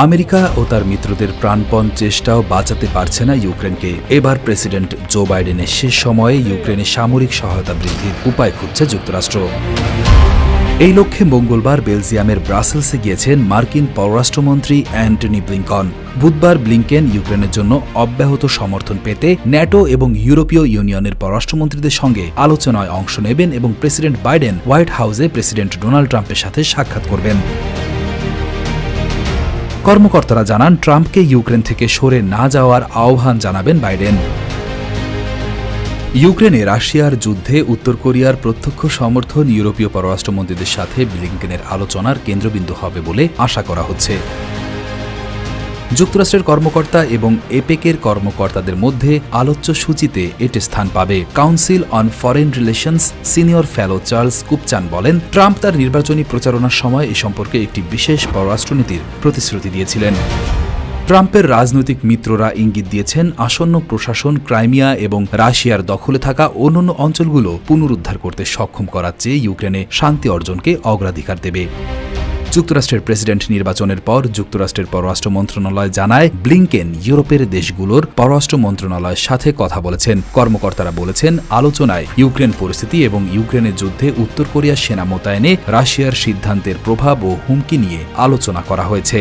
America ও তার মিত্রদের প্রাণপণ চেষ্টাও বাঁচাতে পারছে না ইউক্রেনকে। এবার প্রেসিডেন্ট জো বাইডেনের শেষ সময়ে ইউক্রেনে সামরিক সহায়তা বৃদ্ধির উপায় খুঁজছে যুক্তরাষ্ট্র। এই লক্ষ্যে মঙ্গলবার বেলজিয়ামের ব্রাসেলসে গিয়েছেন মার্কিন পররাষ্ট্রমন্ত্রী অ্যান্টনি ব্লিংকন। বুধবার ব্লিংকেন ইউক্রেনের জন্য অব্যাহত সমর্থন পেতে ন্যাটো এবং ইউরোপীয় ইউনিয়নের পররাষ্ট্রমন্ত্রীদের সঙ্গে আলোচনায় অংশ নেবেন এবং প্রেসিডেন্ট বাইডেন হোয়াইট হাউসে প্রেসিডেন্ট ডোনাল্ড ট্রাম্পের সাথে সাক্ষাৎ করবেন। কর্মকর্তারা জানান, ট্রাম্পকে ইউক্রেন থেকে সরে না যাওয়ার আহ্বান জানাবেন বাইডেন। ইউক্রেনে রাশিয়ার যুদ্ধে উত্তর কোরিয়ার প্রত্যক্ষ সমর্থন ইউরোপীয় পররাষ্ট্রমন্ত্রীদের সাথে ব্লিংকেনের আলোচনার কেন্দ্রবিন্দু হবে বলে আশা করা হচ্ছে। যুক্তরাষ্ট্রের কর্মকর্তা এবং এপেকের কর্মকর্তাদের মধ্যে আলোচ্য সূচিতে এটি স্থান পাবে। Council on foreign relations senior fellow Charles Kupchan বলেন, ট্রাম্প তার নির্বাচনী প্রচারণার সময় এ সম্পর্কে একটি বিশেষ পররাষ্ট্রনীতির প্রতিশ্রুতি দিয়েছিলেন। ট্রাম্পের রাজনৈতিক মিত্ররা ইঙ্গিত দিয়েছেন, আসন্ন প্রশাসন ক্রাইমিয়া এবং রাশিয়ার দখলে থাকা অন্যান্য অঞ্চলগুলো পুনরুদ্ধার করতে সক্ষম করার চেয়ে ইউক্রেনে শান্তি অর্জনকে অগ্রাধিকার দেবে। যুক্তরাষ্ট্রের প্রেসিডেন্ট নির্বাচনের পর যুক্তরাষ্ট্রের পররাষ্ট্র মন্ত্রণালয় জানায়, ব্লিংকেন ইউরোপের দেশগুলোর পররাষ্ট্র মন্ত্রণালয়ের সাথে কথা বলেছেন। কর্মকর্তারা বলেছেন, আলোচনায় ইউক্রেন পরিস্থিতি এবং ইউক্রেনের যুদ্ধে উত্তর কোরিয়ার সেনা মোতায়েনে রাশিয়ার সিদ্ধান্তের প্রভাব ও হুমকি নিয়ে আলোচনা করা হয়েছে।